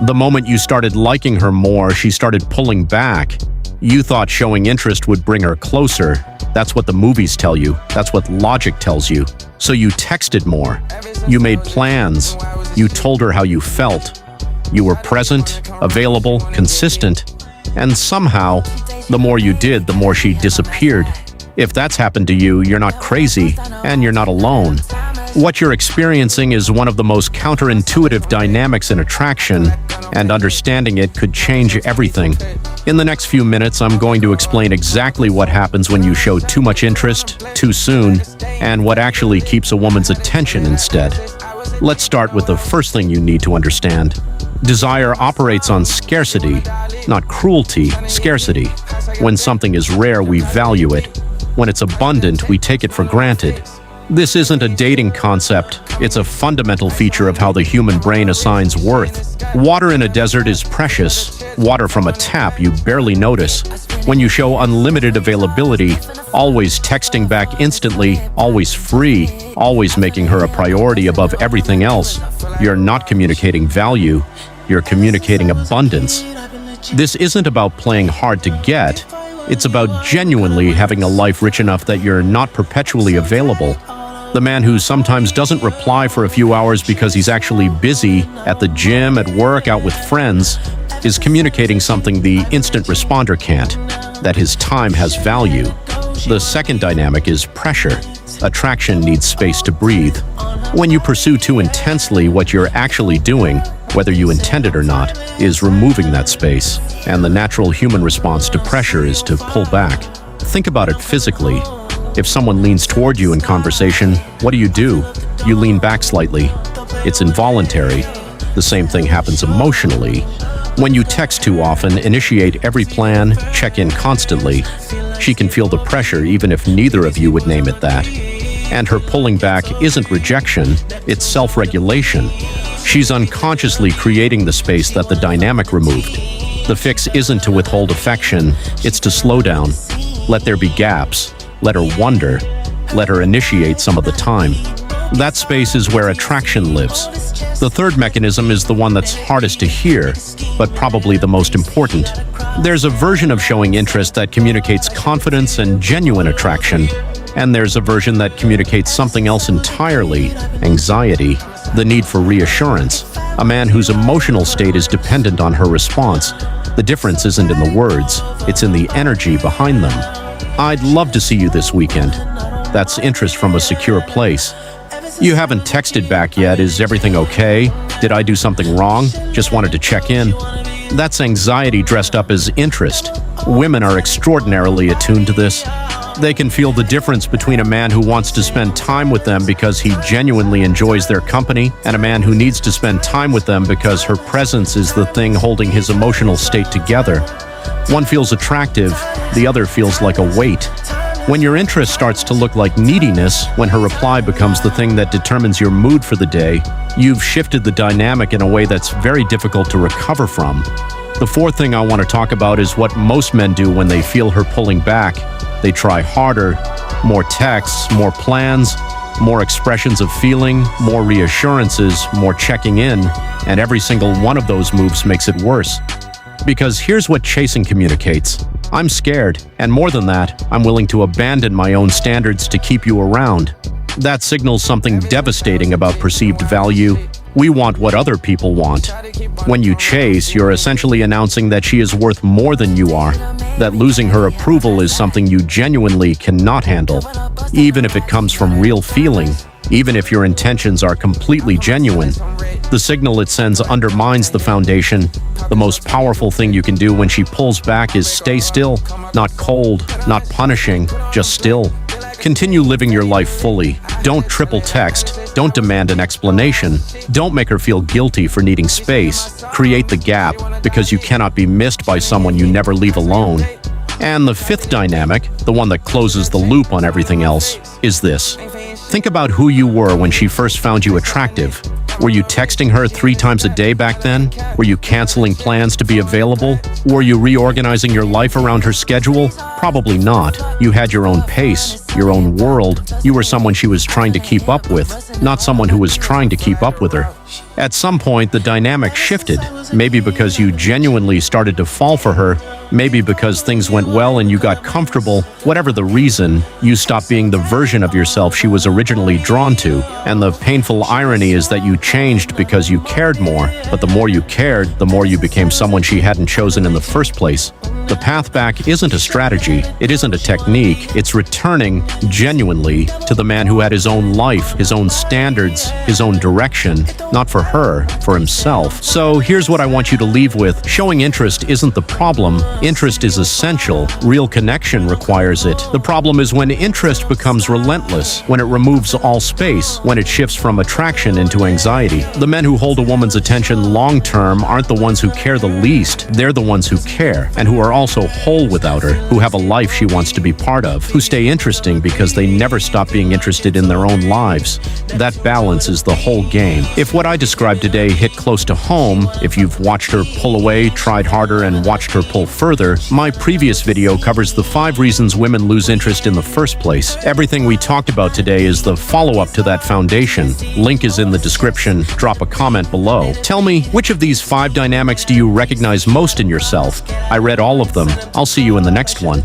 The moment you started liking her more, she started pulling back. You thought showing interest would bring her closer. That's what the movies tell you. That's what logic tells you. So you texted more. You made plans. You told her how you felt. You were present, available, consistent. And somehow, the more you did, the more she disappeared. If that's happened to you, you're not crazy, and you're not alone. What you're experiencing is one of the most counterintuitive dynamics in attraction, and understanding it could change everything. In the next few minutes, I'm going to explain exactly what happens when you show too much interest, too soon, and what actually keeps a woman's attention instead. Let's start with the first thing you need to understand. Desire operates on scarcity, not cruelty, scarcity. When something is rare, we value it. When it's abundant, we take it for granted. This isn't a dating concept, it's a fundamental feature of how the human brain assigns worth. Water in a desert is precious. Water from a tap you barely notice. When you show unlimited availability, always texting back instantly, always free, always making her a priority above everything else, you're not communicating value, you're communicating abundance. This isn't about playing hard to get, it's about genuinely having a life rich enough that you're not perpetually available. The man who sometimes doesn't reply for a few hours because he's actually busy at the gym, at work, out with friends, is communicating something the instant responder can't, that his time has value. The second dynamic is pressure. Attraction needs space to breathe. When you pursue too intensely, what you're actually doing, whether you intend it or not, is removing that space, and the natural human response to pressure is to pull back. Think about it physically. If someone leans toward you in conversation, what do? You lean back slightly. It's involuntary. The same thing happens emotionally. When you text too often, initiate every plan, check in constantly, she can feel the pressure even if neither of you would name it that. And her pulling back isn't rejection, it's self-regulation. She's unconsciously creating the space that the dynamic removed. The fix isn't to withhold affection, it's to slow down. Let there be gaps. Let her wonder. Let her initiate some of the time. That space is where attraction lives. The third mechanism is the one that's hardest to hear, but probably the most important. There's a version of showing interest that communicates confidence and genuine attraction, and there's a version that communicates something else entirely, anxiety, the need for reassurance, a man whose emotional state is dependent on her response. The difference isn't in the words, it's in the energy behind them. I'd love to see you this weekend. That's interest from a secure place. You haven't texted back yet. Is everything okay? Did I do something wrong? Just wanted to check in. That's anxiety dressed up as interest. Women are extraordinarily attuned to this. They can feel the difference between a man who wants to spend time with them because he genuinely enjoys their company and a man who needs to spend time with them because her presence is the thing holding his emotional state together. One feels attractive, the other feels like a weight. When your interest starts to look like neediness, when her reply becomes the thing that determines your mood for the day, you've shifted the dynamic in a way that's very difficult to recover from. The fourth thing I want to talk about is what most men do when they feel her pulling back. They try harder, more texts, more plans, more expressions of feeling, more reassurances, more checking in, and every single one of those moves makes it worse. Because here's what chasing communicates. I'm scared, and more than that, I'm willing to abandon my own standards to keep you around. That signals something devastating about perceived value. We want what other people want. When you chase, you're essentially announcing that she is worth more than you are, that losing her approval is something you genuinely cannot handle, even if it comes from real feeling, even if your intentions are completely genuine. The signal it sends undermines the foundation. The most powerful thing you can do when she pulls back is stay still, not cold, not punishing, just still. Continue living your life fully. Don't triple text. Don't demand an explanation. Don't make her feel guilty for needing space. Create the gap, because you cannot be missed by someone you never leave alone. And the fifth dynamic, the one that closes the loop on everything else, is this. Think about who you were when she first found you attractive. Were you texting her 3 times a day back then? Were you canceling plans to be available? Were you reorganizing your life around her schedule? Probably not. You had your own pace, your own world. You were someone she was trying to keep up with, not someone who was trying to keep up with her. At some point, the dynamic shifted, maybe because you genuinely started to fall for her, maybe because things went well and you got comfortable. Whatever the reason, you stopped being the version of yourself she was originally drawn to. And the painful irony is that you changed because you cared more, but the more you cared, the more you became someone she hadn't chosen in the first place. The path back isn't a strategy, it isn't a technique, it's returning genuinely to the man who had his own life, his own standards, his own direction, not for her, for himself. So here's what I want you to leave with. Showing interest isn't the problem. Interest is essential. Real connection requires it. The problem is when interest becomes relentless, when it removes all space, when it shifts from attraction into anxiety. The men who hold a woman's attention long-term aren't the ones who care the least. They're the ones who care, and who are also whole without her, who have a life she wants to be part of, who stay interesting because they never stop being interested in their own lives. That balance is the whole game. If what I described today hit close to home, if you've watched her pull away, tried harder, and watched her pull further, my previous video covers the 5 reasons women lose interest in the first place. Everything we talked about today is the follow-up to that foundation. Link is in the description. Drop a comment below. Tell me, which of these 5 dynamics do you recognize most in yourself? I read all of them. I'll see you in the next one.